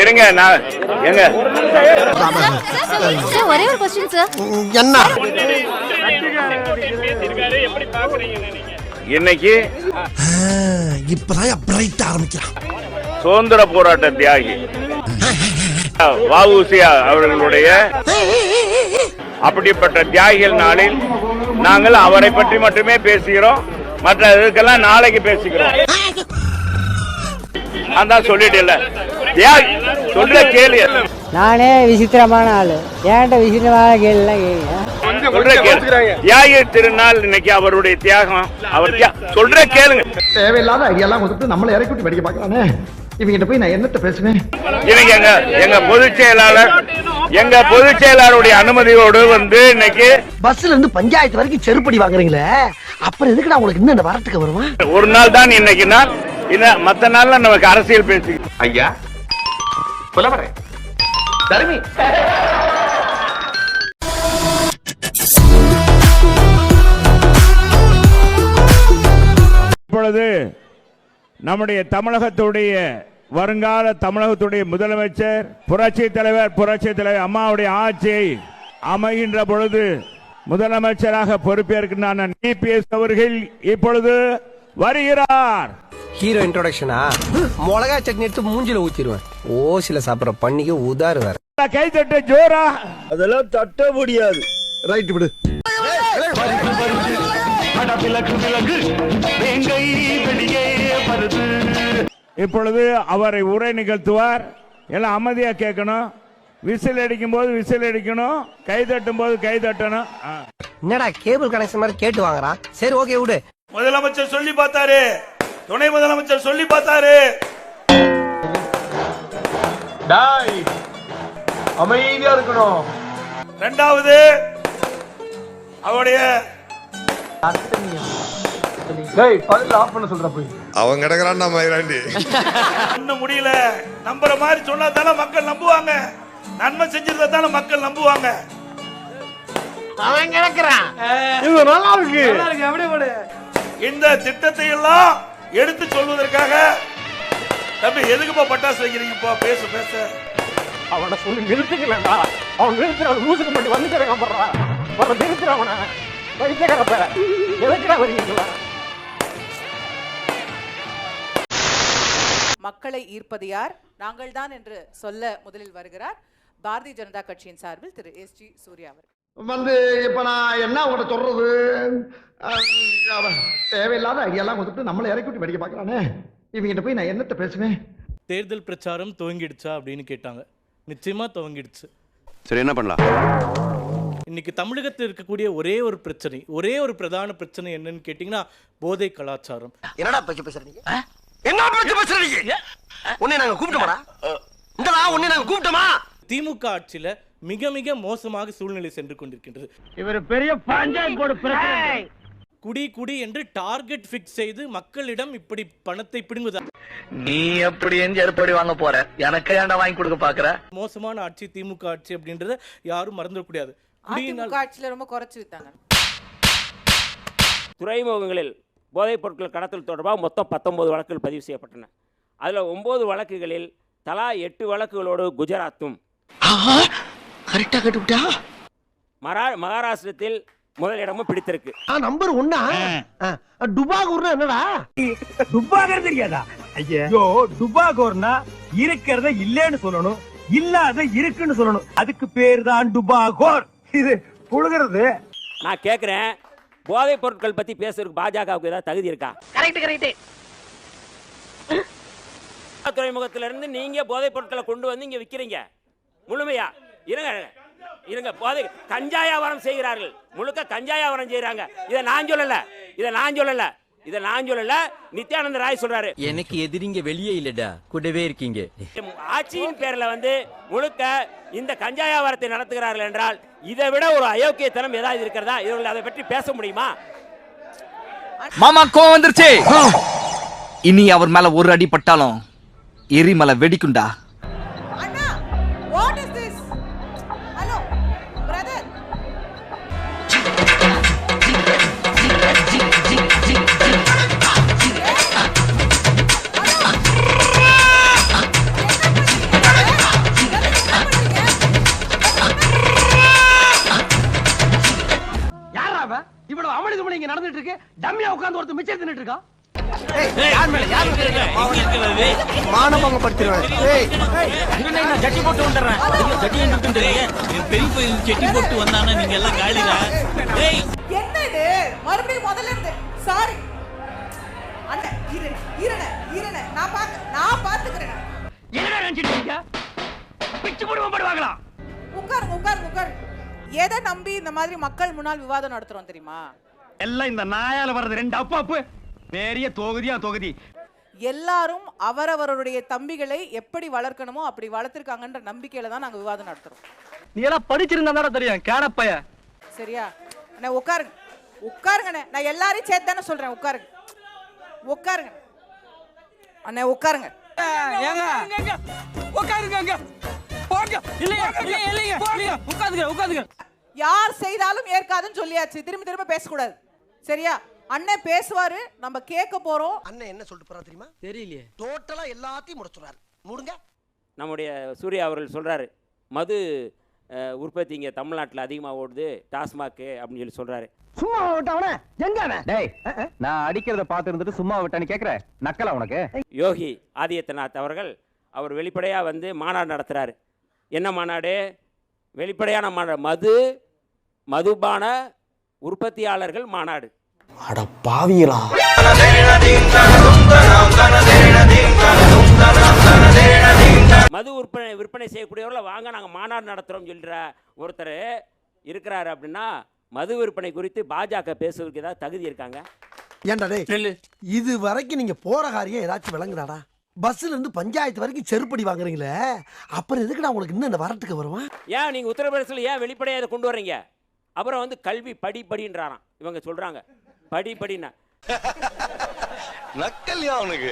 இருங்க நான் எங்க ஒரே ஒரு क्वेश्चन சார். என்ன இன்னைக்கு இப்பதான் பிரைட் ஆரம்பிக்கிறான். சுதந்திர போராட்ட தியாகி வ.உ.சி. அவர்களுடைய அப்படிப்பட்ட தியாகிகள் நாளில் நாங்கள் அவரை பற்றி மட்டுமே பேசுகிறோம். மற்ற இதுக்கெல்லாம் நாளைக்கு பேசிக்கிறோம். அதான் சொல்லிட்டு இல்ல தியாகி சொல்ற கேள்வி. நானே விசித்திரமான ஆளு, ஏன்ட்ட விசித்திரமான கேள்வி தியாகி திருநாள் இன்னைக்கு அவருடைய தியாகம். அவர் சொல்ற கேளுங்க. தேவையில்லாத ஐடியாலாம் கொடுத்து நம்மளை இறக்கி விட்டு படிக்க பாக்குறானே. இவங்கிட்ட போய் நான் என்னத்த பேசுவேன்? இன்னைக்கு எங்க பொதுச் செயலாளருடைய அனுமதியோடு வந்து இன்னைக்கு பஸ்ல இருந்து பஞ்சாயத்து வரைக்கும் செருப்படி வாங்குறீங்களே, அப்புறம் எதுக்கு உங்களுக்கு இன்னும் இந்த வரத்துக்கு வருமா? ஒரு நாள் தான் இன்னைக்கு நாள். மத்த நாள்ல நமக்கு அரசியல் பேசி ஐயா புலவரே தருமி இப்பொழுது நம்முடைய தமிழகத்துடைய வருங்கால தமிழகத்துடைய முதலமைச்சர் புரட்சி தலைவர் அம்மாவுடைய ஆட்சி அமைகின்ற பொழுது முதலமைச்சராக பொறுப்பேற்கின்ற இபிஎஸ் அவர்கள் இப்பொழுது வருகிறார். ஹீரோ இன்ட்ரோடக்ஷனா? மிளகா சட்னி எடுத்து மூஞ்சில ஊத்திடுவேன். ஓசில சாப்பிடுற பண்ணிக்கு உதாரு வேற. கை தட்ட ஜோரா. அதெல்லாம் தட்ட முடியாது. ரைட் விடு. இப்பொழுது அவரை உரை நிகழ்த்துவார். எல்லாம் அமைதியா கேட்கணும். விசில் அடிக்கும் போது விசில் அடிக்கணும், கை தட்டும் போது கை தட்டணும். என்னடா கேபிள் கனெக்ஷன் மாதிரி கேட்டு வாங்குறான். சரி ஓகே விடு. முதலமைச்சர் சொல்லி பார்த்தாரு, துணை முதலமைச்சர் சொல்லி பார்த்தாரு. அமைதியா இருக்கணும். இரண்டாவது அவருடைய அவன் கிடக்குறான் இன்னும் முடியல. நம்புற மாதிரி சொன்னா தானே மக்கள் நம்புவாங்க. நன்மை செஞ்சிருந்தா தானே மக்கள் நம்புவாங்க. அவன் கிடக்குறான். இது நல்லா இருக்கு. இந்த திட்டத்தை எல்லாம் எடுத்து சொல்வதற்காக தம்பி எதுக்குப்பா பட்டாசு வைக்கிறீங்கப்பா? பேச பேச அவனை சொல்லி நிறுத்துக்கலடா. அவன் நிறுத்துற லூசுக்கு மட்டும் வந்துக்கிறேன். நிறுத்துற அவனை வைத்தியக்காரப்ப எதுக்குடா வரீங்களா? மக்களை ஈர்ப்பது யார்? நாங்கள் தான் என்று சொல்ல முதலில் வருகிறார் பாரதிய ஜனதா கட்சியின் சார்பில் திரு எஸ்.ஜி. சூர்யா அவர். இப்ப நான் என்ன உங்கள்ட்ட சொல்றது? தேவையில்லாத ஐடியாலாம் கொடுத்துட்டு நம்மளை இறக்கி விட்டு படிக்க பாக்குறானே. இவங்கிட்ட போய் நான் என்னத்த பேசுவேன்? தேர்தல் பிரச்சாரம் துவங்கிடுச்சா அப்படின்னு கேட்டாங்க. நிச்சயமா துவங்கிடுச்சு. சரி, என்ன பண்ணலாம்? இன்னைக்கு தமிழகத்தில் இருக்கக்கூடிய ஒரே ஒரு பிரச்சனை, ஒரே ஒரு பிரதான பிரச்சனை என்னன்னு கேட்டீங்கன்னா போதை கலாச்சாரம். என்னடா பேசுறீங்க? என்ன பேசுறீங்க? உன்னை நாங்க கூப்பிட்டோமா? உன்னை நாங்க கூப்பிட்டோமா? திமுக ஆட்சியில மிக மிக மோசமாக சூழ்நிலை சென்று கொண்டிருக்கின்றது. இவர் பெரிய பஞ்சாயத்து போர்டு பிரசிடென்ட். குடி குடி என்று டார்கெட் பிக்ஸ் செய்து மக்களிடம் இப்படி பணத்தை பிடுங்குதா? நீ எப்படி எப்படி வாங்க போற? எனக்கு ஏன்டா வாங்கி கொடுக்க பாக்குற? மோசமான ஆட்சி திமுக ஆட்சி அப்படின்றத யாரும் மறந்துடக்கூடாது. திமுக ஆட்சியில ரொம்ப குறைச்சு விட்டாங்க. துறைமுகங்களில் போதைப் பொருட்கள் கடத்தல் தொடர்பாக மொத்தம் 19 வழக்குகள் பதிவு செய்யப்பட்டன. அதில் 9 வழக்குகளில் தலா 8 வழக்குகளோடு குஜராத்தும் மகாராஷ்டிரத்தில் முதலிடமும் பிடித்திருக்கு. நம்பர் 1 டுபாகூர்னா என்னடா? டுபாகர் தெரியாதா? ஐயோ, டுபாகூர்னா இருக்கிறத இல்லன்னு சொல்லணும், இல்லாத இருக்குன்னு சொல்லணும். அதுக்கு பேர் தான் டுபாகூர். இது புழுகிறது. நான் கேட்கிறேன், போதைப் பொருட்கள் பத்தி பேசுறதுக்கு பாஜகவுக்கு ஏதாவது தகுதி இருக்கா? துறைமுகத்திலிருந்து நீங்க போதைப் பொருட்களை கொண்டு வந்து இங்க விக்கிறீங்க. முழுமையா இருங்க போதை கஞ்சா வியாபாரம் செய்கிறார்கள். முழுக்க கஞ்சா வியாபாரம் செய்யறாங்க. இதை நான் சொல்லல, நித்யானந்த ராய் சொல்றாரு. எனக்கு எதிரிங்க வெளியே இல்லடா, கூடவே இருக்கீங்க. ஆட்சியின் பேர்ல வந்து முழுக்க இந்த கஞ்சா வியாபாரத்தை நடத்துகிறார்கள் என்றால் இதை விட ஒரு அயோக்கியத்தனம் ஏதாவது இருக்கிறதா? இவர்கள் அதை பற்றி பேச முடியுமா? மாமா கோவம் வந்துருச்சு. இனி அவர் மேல ஒரு அடி பட்டாலும் எரிமலை வெடிக்குண்டா. டம்மியா உட்கார்ந்து ஒருத்தர் மிச்சம் தின்னுட்டு இருக்கான். மானபங்க படுத்துருவேன். ஜட்டி போட்டு வந்துடுறேன். ஜட்டி செட்டி போட்டு வந்தானே நீங்க எல்லாம் காலிடா. என்ன இது மறுபடியும் முதல்ல இருந்து சாரி அண்ணே ஈரனே நான் பாத்துக்கிறேன். என்னடா நினைச்சிட்டு இருக்கீங்க? பிச்சு போடுவோம் படுவாங்களா? உட்காருங்க. எதை நம்பி இந்த மாதிரி மக்கள் முன்னால் விவாதம் நடத்துறோம் தெரியுமா? எல்லாம் இந்த நாயால வர்றது ரெண்டு அப்பாப்பு. பெரிய தொகுதி. எல்லாரும் அவரவருடைய தம்பிகளை எப்படி வளர்க்கணுமோ அப்படி வளர்த்திருக்காங்கன்ற நம்பிக்கையில தான் நாங்க விவாதம் நடத்துறோம். நீ எல்லாம் படிச்சிருந்தா தெரியும் கேனப்பைய. சரியா அண்ணே உட்காருங்க. நான் எல்லாரையும் சேர்த்து தானே சொல்றேன். உட்காருங்க அண்ணே உட்காருங்க. யார் செய்தாலும் ஏற்காதுன்னு சொல்லியாச்சு. திரும்ப பேசக்கூடாது. சரியா அண்ணே பேசுவாரு, நம்ம கேட்க போறோம். அண்ணன் என்ன சொல்லிட்டு போறா தெரியுமா? தெரியலையே. டோட்டலா எல்லாத்தையும் முடிச்சுறாரு. மூடுங்க. நம்முடைய சூர்யா அவர்கள் சொல்றாரு, மது உற்பத்தி இங்கே தமிழ்நாட்டில் அதிகமாக ஓடுது, டாஸ்மாக்கு அப்படின்னு சொல்லி சொல்றாரு. சும்மா விட்டவனே எங்க? டேய், நான் அடிக்கிறத பார்த்து இருந்துட்டு சும்மா விட்டான்னு கேக்குற நக்கலா உனக்கு? யோகி ஆதித்யநாத் அவர்கள் அவர் வெளிப்படையாக வந்து மாநாடு நடத்துகிறாரு. என்ன மாநாடு? வெளிப்படையான மாநாடு, மதுபான உற்பத்தியாளர்கள் மாநாடு. அட பாவிங்களா. மது விற்பனை செய்யக்கூடியவர்களை வாங்க நாங்கள் மாநாடு நடத்துகிறோம் சொல்கிற ஒருத்தர் இருக்கிறாரு அப்படின்னா மது விற்பனை குறித்து பாஜக பேசுவதற்கு ஏதாவது தகுதி இருக்காங்க? ஏன்டா டேய், இது வரைக்கும் நீங்க போற காரியம் ஏதாச்சும் விளங்குதாடா? பஸ்ல இருந்து பஞ்சாயத்து வரைக்கும் செருப்படி வாங்குறீங்களே, அப்புறம் எதுக்குடா உங்களுக்கு இன்னும் இந்த வரட்டுக்கு வருவான்? ஏன் நீங்கள் உத்தரப்பிரதேசத்தில் ஏன் வெளிப்படையாக இதை கொண்டு வர்றீங்க? அப்புறம் வந்து கல்வி படின்றாராம். இவங்க சொல்கிறாங்க படின்னா நக்கல்யா அவனுக்கு.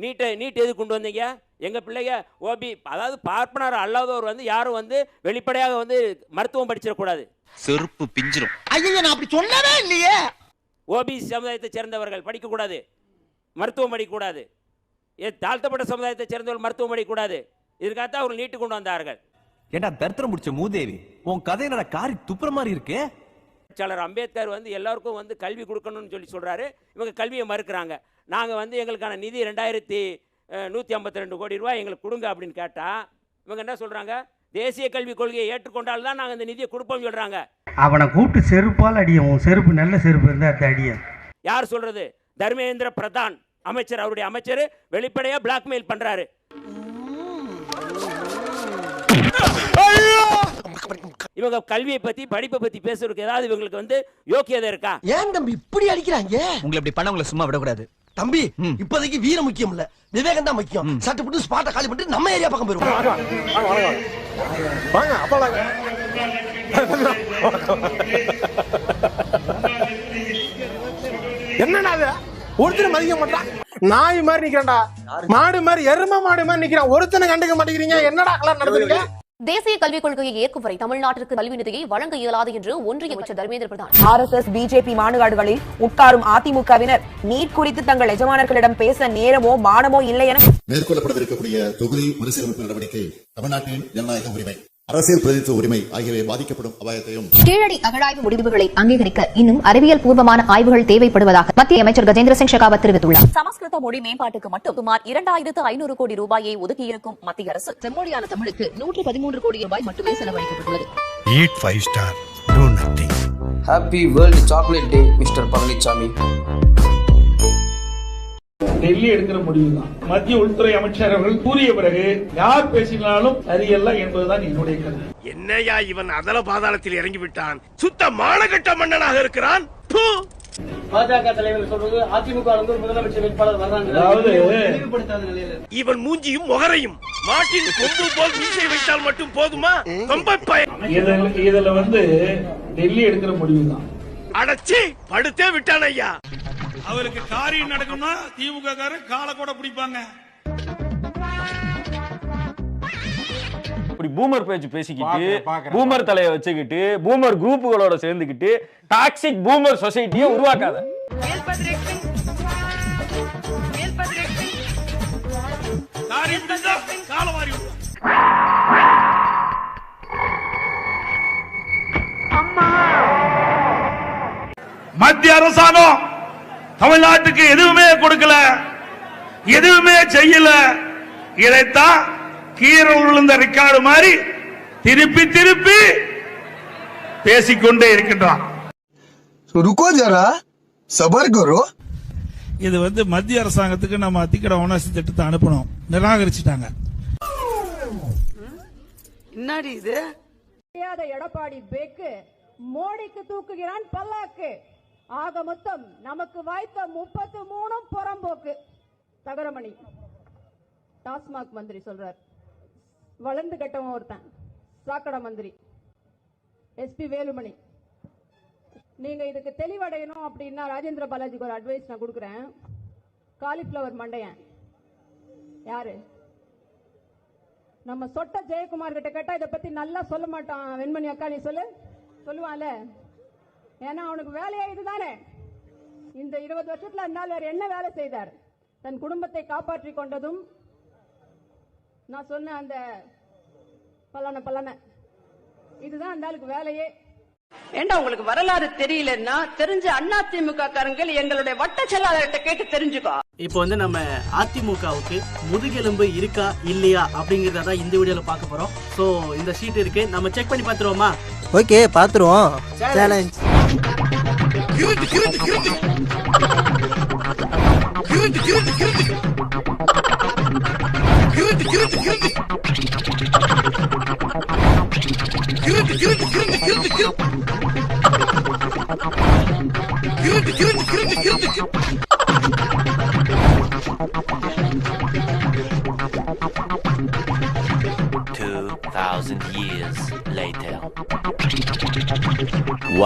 நீட் எது கொண்டு வந்தீங்க? எங்கள் பிள்ளைங்க ஓபி, அதாவது பார்ப்பனர் அல்லாதவர் வந்து யாரும் வந்து வெளிப்படையாக வந்து மருத்துவம் படிச்சிடக்கூடாது. செருப்பு பிஞ்சிரும். ஐயா நான் அப்படி சொல்லவே இல்லையே. ஓபிசி சமுதாயத்தை சேர்ந்தவர்கள் படிக்கக்கூடாது, மருத்துவம் படிக்கக்கூடாது. தாழ்த்தப்பட்ட சமுதாயத்தை சேர்ந்தவர்கள் மருத்துவம் படிக்கக்கூடாது. இதற்காகத்தான் அவர்கள் நீட்டு கொண்டு வந்தார்கள். ஏண்டா தர்த்தரம் முடிச்ச மூதேவி, உன் கதை என்னடா காரி துப்புற மாதிரி இருக்கு? அம்பேத்கர் வந்து எல்லாருக்கும் வந்து கல்வி கொடுக்கணும்னு சொல்லி சொல்றாரு. இவங்க கல்வியை மறுக்கிறாங்க. நாங்கள் வந்து எங்களுக்கான நிதி 2152 கோடி ரூபாய் எங்களுக்கு கொடுங்க அப்படின்னு கேட்டா இவங்க என்ன சொல்றாங்க? தேசிய கல்விக் கொள்கையை ஏற்றுக்கொண்டால் தான் நாங்கள் இந்த நிதியை கொடுப்போம் சொல்றாங்க. அவனை கூப்பிட்டு செருப்பால் அடியும். உன் செருப்பு நல்ல செருப்பு இருந்தா அடிய. யார் சொல்றது? தர்மேந்திர பிரதான் அமைச்சர், அவருடைய அமைச்சர் வெளிப்படையா பிளாக்மெயில் பண்றாரு. இவங்க கல்வியை பத்தி படிப்பை பத்தி பேசுறதுக்கு ஏதாவது இவங்களுக்கு வந்து யோக்கியதை இருக்கா? ஏன் தம்பி இப்படி அடிக்கிறாங்க? உங்களை இப்படி பண்ணவங்களை சும்மா விடக்கூடாது தம்பி. இப்போதைக்கு வீரம் முக்கியம் இல்ல, விவேகம் தான் முக்கியம். சட்டு போட்டு ஸ்பாட்டை காலி பண்ணிட்டு நம்ம ஏரியா பக்கம் போயிருவோம். வாங்க அப்பா வாங்க. என்னடா அது? ஒருத்தனை மதிக்க மாட்டான். நாய் மாதிரி நிக்கிறான்டா, மாடு மாதிரி, எருமை மாடு மாதிரி நிக்கிறான். ஒருத்தனை கண்டுக்க மாட்டேங்கிறீங்க. என்னடா கலர் நடந்துறீங்க? தேசிய கல்விக் கொள்கையை ஏற்கும் வரை தமிழ்நாட்டிற்கு கல்வி நிதியை வழங்க இயலாது என்று ஒன்றிய அமைச்சர் தர்மேந்திர பிரதான். RSS பிஜேபி மாநாடுகளில் உட்காரும் அதிமுகவினர் நீட் குறித்து தங்கள் எஜமானர்களிடம் பேச நேரமோ மானமோ இல்லை என மேற்கொள்ளப்படவிருக்கக்கூடிய தொகுதி மறுசீரமைப்பு நடவடிக்கை தமிழ்நாட்டின் ஜனநாயக உரிமை, அரசியல் பிரதிநிதித்துவ உரிமை ஆகியவை பாதிக்கப்படும் அபாயத்தையும் கீழடி அகழாய்வு முடிவுகளை அங்கீகரிக்க இன்னும் அறிவியல் பூர்வமான ஆய்வுகள் தேவைப்படுவதாக மத்திய அமைச்சர் கஜேந்திர சிங் ஷெகாவத் தெரிவித்துள்ளார். சமஸ்கிருத மொழி மேம்பாட்டுக்கு மட்டும் சுமார் 2500 கோடி ரூபாயை ஒதுக்கியிருக்கும் மத்திய அரசு செம்மொழியான தமிழுக்கு 113 கோடி ரூபாய் மட்டுமே செலவழிக்கப்பட்டுள்ளது. Eat 5 star, do nothing. Happy world chocolate day mister Palaniswami. Delhi எடுக்கிற முடிவு தான் மத்திய உள்துறை அமைச்சர் அவர்கள் கூறிய பிறகு யார் பேசினாலும் சரியல்ல என்பதுதான் என்னுடைய கருத்து. என்னையா இவன் அதல பாதாளத்தில் இறங்கி விட்டான். சுத்த மானகட்ட மன்னனாக இருக்கிறான். பாஜக தலைவர் சொல்றது அதிமுக முதலமைச்சர் வேட்பாளர் வர்றாங்க. அதாவது இவன் மூஞ்சியும் முகரையும் மாட்டின் கொம்பு போல் மீசை வைத்தால் மட்டும் போதுமா? இதுல வந்து டெல்லி எடுக்கிற முடிவு தான். அடச்சி படுத்தே விட்டான் ஐயா. அவருக்கு காரியம் நடக்கும்னா திமுக காரர் காலை கூட பிடிப்பாங்க. இப்படி பூமர் பேச்சு பேசிக்கிட்டு, பூமர் தலையை வச்சுக்கிட்டு, பூமர் குரூப்புகளோட சேர்ந்துக்கிட்டு டாக்ஸிக் பூமர் சொசைட்டியை உருவாக்காத. காரியம் பிடிச்சா காலை வாரி மத்திய அரசாங்கம் தமிழ்நாட்டுக்கு எதுவுமே கொடுக்கல, எதுவுமே செய்யல. இதைத்தான் கீரை விழுந்த ரெக்கார்டு மாதிரி திருப்பி திருப்பி பேசிக்கொண்டே இருக்கின்றான். இது வந்து மத்திய அரசாங்கத்துக்கு நம்ம அத்திக்கட ஓனாசி திட்டத்தை அனுப்பணும், நிராகரிச்சுட்டாங்க. என்னடி இது? எடப்பாடி பேக்கு மோடிக்கு தூக்குகிறான் பல்லாக்கு. ஆக மொத்தம் நமக்கு வாய்த்த 33 புறம்போக்கு. தகரமணி டாஸ்மாக் மந்திரி சொல்றார், வளர்ந்து கட்டவன் ஒருத்தன் சாக்கடை மந்திரி எஸ்பி வேலுமணி. நீங்க இதுக்கு தெளிவடையணும் அப்படின்னா ராஜேந்திர பாலாஜிக்கு ஒரு அட்வைஸ் நான் கொடுக்குறேன். காலிஃபிளவர் மண்டையன் யாரு? நம்ம சொட்ட ஜெயக்குமார் கிட்ட கேட்டா இதை பத்தி நல்லா சொல்ல மாட்டான். வெண்மணி அக்கா நீ சொல்லுவான்ல, ஏன்னா அவனுக்கு வேலையா இதுதானே. இந்த 20 வருஷத்துல அந்த வேற என்ன வேலை செய்தார்? தன் குடும்பத்தை காப்பாற்றி கொண்டதும் நான் சொன்ன அந்த பலன இதுதான் அந்த ஆளுக்கு வேலையே. ஏண்டா உங்களுக்கு வரலாறு தெரியலன்னா தெரிஞ்ச அதிமுக காரங்கள் எங்களுடைய வட்ட செயலாளர்கிட்ட கேட்டு தெரிஞ்சுக்கோ. இப்போ வந்து நம்ம அதிமுகவுக்கு முதுகெலும்பு இருக்கா இல்லையா அப்படிங்கறத இந்த வீடியோல பார்க்க போறோம். சோ இந்த ஷீட் இருக்கு, நம்ம செக் பண்ணி பாத்துருவோமா? ஓகே பாத்துருவோம். Challenge. Years later,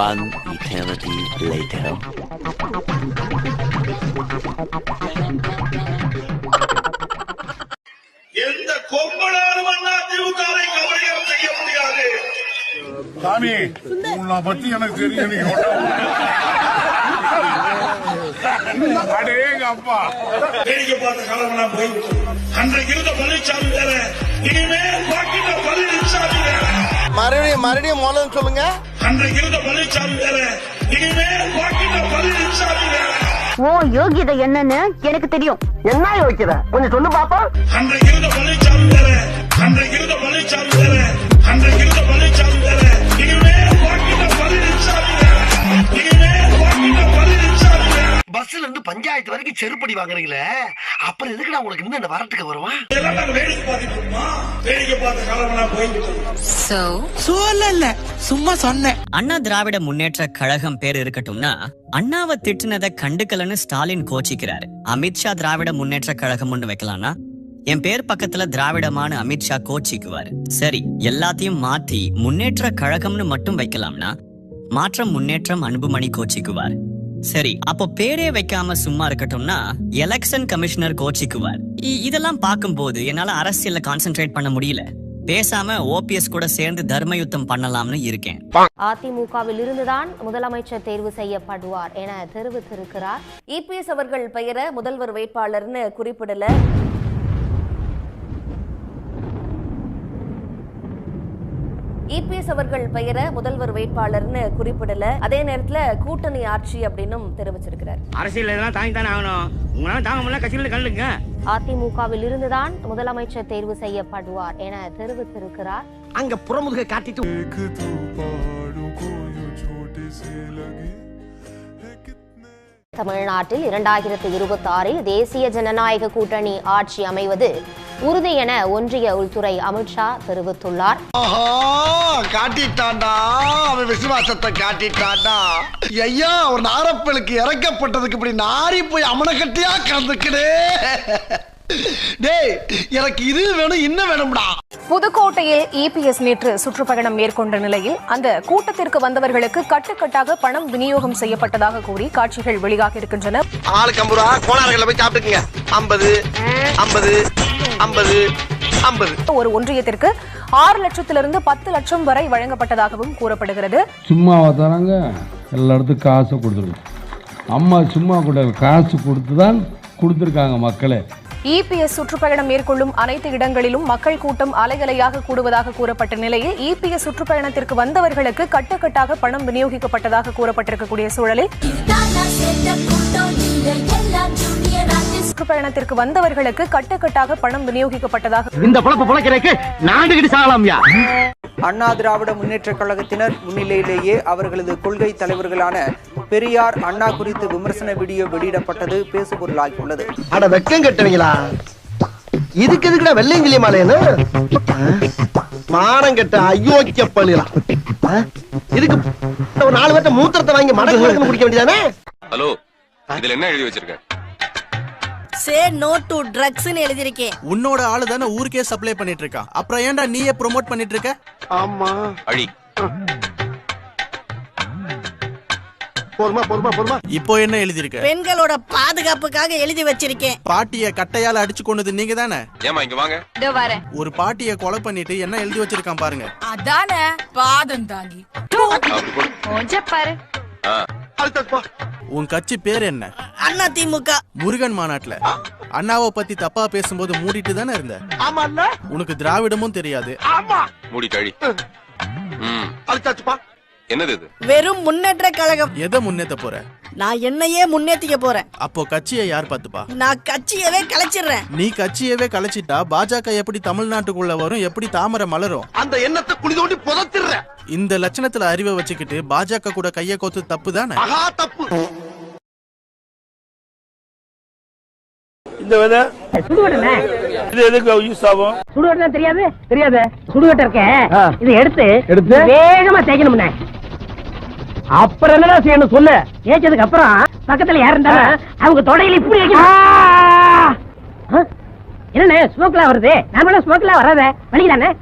one eternity later. எந்த கொம்பனாலும் அதிமுகவை கவனியம் செய்ய முடியாது. சாமி உன்னை பத்தி எனக்கு தெரியும். அப்பா வேடிக்கை பார்த்த காலம் போய்விட்டது. அன்றைக்கு இருந்த பழனிசாமி வேற, இனிமேல் பார்க்கின்ற பழனிசாமி வேற. மறுபடியும் மூலம் சொல்லுங்க. அன்றைக்கு இருந்த பழனிசாமி வேற, இனிமேல் பார்க்கின்ற பழனிசாமி வேற. ஓ யோகியதை என்னன்னு எனக்கு தெரியும். என்ன யோகியதை கொஞ்சம் சொல்லு பாப்பா. அன்றைக்கு இருந்த பழனிசாமி வேற, அன்றைக்கு இருந்த பழனிசாமி வேற, அன்றைக்கு இருந்த பழனிசாமி வேற, இனிமேல் பார்க்கின்ற பழனிசாமி வேற, இனிமேல் பார்க்கின்ற பழனிசாமி வேற. பஸ்ல இருந்து பஞ்சாயத்து வரைக்கும் செருப்படி வாங்குறீங்களே, அப்புறம் எதுக்குடா உங்களுக்கு இன்னும் இந்த வரட்டுக்கு வருவான்? வேடிக்கை பார்த்துட்டு வேடிக்கை பார்த்த காலம் போய்விட்டது. சொல்லல, சும்மா சொன்னேன். அண்ணா திராவிட முன்னேற்ற கழகம் பேர் இருக்கட்டும்னா அண்ணாவை திட்டுனதை கண்டுக்கலன்னு ஸ்டாலின் கோச்சிக்கிறாரு. அமித்ஷா திராவிட முன்னேற்ற கழகம் ஒண்ணு வைக்கலாம்னா என் பேர் பக்கத்துல திராவிடமான அமித்ஷா கோச்சிக்குவாரு. சரி, எல்லாத்தையும் மாத்தி முன்னேற்ற கழகம்னு மட்டும் வைக்கலாம்னா மாற்றம் முன்னேற்றம் அன்புமணி கோச்சிக்குவார். சரி, அப்போ பேரே வைக்காம சும்மா இருக்கட்டும்னா எலெக்ஷன் கமிஷனர் கோச்சிக்குவார். இதெல்லாம் பார்க்கும்போது என்னால அரசியல்ல கான்சென்ட்ரேட் பண்ண முடியல. பேசாம ஓபிஎஸ் கூட சேர்ந்து தர்ம யுத்தம் பண்ணலாம்னு இருக்கேன். அதிமுகவில் இருந்துதான் முதலமைச்சர் தேர்வு செய்யப்படுவார் என தெரிவித்திருக்கிறார். இபிஎஸ் அவர்கள் பெயரை முதல்வர் வேட்பாளர்னு குறிப்பிடல. இபிஎஸ் அவர்கள் பெயரை முதல்வர் வேட்பாளர்னு குறிப்பிடல. அதே நேரத்துல கூட்டணி ஆட்சி அப்படின்னும் தெரிவிச்சிருக்கிறார். அரசியல் இதெல்லாம் தாங்கி தானே ஆகணும். உங்களால தாங்க முடியல, கட்சியில கல்லுங்க. அதிமுகவில் இருந்துதான் முதலமைச்சர் தேர்வு செய்யப்படுவார் என தெரிவித்திருக்கிறார். அங்க புறமுதுகை காட்டிட்டு தமிழ்நாட்டில் 2026 தேசிய ஜனநாயக கூட்டணி ஆட்சி அமைவது உறுதி என ஒன்றிய உள்துறை அமித்ஷா தெரிவித்துள்ளார். காட்டிட்டாண்டா, அவன் விசுவாசத்தை காட்டிட்டாண்டா. ஐயா, ஒரு நாரப்பலுக்கு இறக்கப்பட்டதுக்கு இப்படி நாரி போய் அமனக்கட்டியா கலந்துக்கிடே. டேய், எனக்கு இது வேணும், இன்னும் வேணும்டா. புதுக்கோட்டையில் இபிஎஸ் நேற்று சுற்றுப்பயணம் மேற்கொண்ட நிலையில் அந்த கூட்டத்திற்கு வந்தவர்களுக்கு கட்டுக்கட்டாக பணம் விநியோகம் செய்யப்பட்டதாக கூறி காட்சிகள் வெளியாக இருக்கின்றன. ஆளுக்கு 50 ரூபா கோளாறுகளை போய் சாப்பிட்டுக்குங்க. 50 50 50 50. ஒரு ஒன்றியத்திற்கு 6 லட்சத்திலிருந்து 10 லட்சம் வரை வழங்கப்பட்டதாகவும் கூறப்படுகிறது. சும்மாவா தராங்க? எல்லா இடத்துக்கும் காசு கொடுத்துருக்கு. அம்மா சும்மா கூட காசு கொடுத்து தான் கொடுத்துருக்காங்க மக்களே. இபிஎஸ் சுற்றுப்பயணம் மேற்கொள்ளும் அனைத்து இடங்களிலும் மக்கள் கூட்டம் அலையலையாக கூடுவதாக கூறப்பட்ட நிலையில் இபிஎஸ் சுற்றுப்பயணத்திற்கு வந்தவர்களுக்கு கட்டுக்கட்டாக பணம் விநியோகிக்கப்பட்டதாக கூறப்பட்டிருக்கக்கூடிய சூழலில் சுற்றுப்பயணத்திற்கு வந்தவர்களுக்கு கட்டுக்கட்டாக பணம் விநியோகிக்கப்பட்டதாக இந்த பொழப்பு பொழைக்கிறதுக்கு நாடுகிட்டு சாகலாம்யா. அண்ணா திராவிட முன்னேற்ற கழகத்தினர் முன்னிலையிலேயே அவர்களது கொள்கை தலைவர்களான பெரியார் அண்ணா குறித்து விமர்சன வீடியோ வெளியிடப்பட்டது பேசுபொருளாகி உள்ளது. அட வெக்கம் கட்டுவீங்களா? இதுக்கு எதுக்குடா வெள்ளையங்கிலி மாலைன்னு மானம் கட்ட அயோக்கிய பள்ளிலாம். இதுக்கு ஒரு 4 பேர்த்த மூத்திரத்தை வாங்கி மடக்கு குடிக்க வேண்டியதானே? ஹலோ, இதுல என்ன எழுதி வச்சிருக்க? சே நோ டு ட்ரக்ஸ் னு எழுதிருக்கேன். உன்னோட ஆளு தானே ஊருக்கே சப்ளை பண்ணிட்டு இருக்கா, அப்புறம் ஏன்டா நீயே ப்ரோமோட் பண்ணிட்டு இருக்க? ஆமா அழி. போதுமா. இப்போ என்ன எழுதிருக்க? பெண்களோட பாதுகாப்புக்காக எழுதி வச்சிருக்கேன். பாட்டிய கட்டையால அடிச்சு கொண்டது நீங்க தானே? ஏமா இங்க வாங்க. இதோ வரேன். ஒரு பாட்டிய கொலை பண்ணிட்டு என்ன எழுதி வச்சிருக்கான் பாருங்க. அதானே பாதம் தாங்கி. கொஞ்சம் பாரு. உன் கட்சி பேர் என்ன? அண்ணா திமுக. முருகன் மாநாட்டுல அண்ணாவை பத்தி தப்பா பேசும்போது மூடிட்டு தானே இருந்த. உனக்கு திராவிடமும் தெரியாது. மூடி கழி. என்னது இது? வெறும் முன்னேற்ற கழகம். எதை முன்னேத்த போற? நான் என்னையே முன்னேத்திக்க போறேன். அப்போ கட்சியை யார் பாத்துப்பா? நான் கட்சியவே கலைச்சிடுறேன். நீ கட்சியவே கலைச்சிட்டா பாஜக எப்படி தமிழ்நாட்டுக்குள்ள வரும், எப்படி தாமரை மலரும்? அந்த எண்ணத்தை குழி தோண்டி புதைச்சிடுற. இந்த லட்சணத்துல அறிவை வச்சுக்கிட்டு பாஜக கூட கைய கோத்து தப்பு தானே? தப்பு. இந்த வித இது எதுக்கு யூஸ் ஆகும்? சுடுகட்டை தெரியாது சுடுகட்டை இருக்க இதை எடுத்து வேகமா தேய்க்கணும்னே. அப்புறம் என்னடா செய்யணும் சொல்லு. தேய்ச்சதுக்கு அப்புறம் பக்கத்துல யார் இருந்தாலும் அவங்க தொடையில இப்படி வைக்கணும். என்னண்ணே ஸ்மோக்லாம் வருது? நார்மலா ஸ்மோக்லாம் வராத வலிக்குதானே?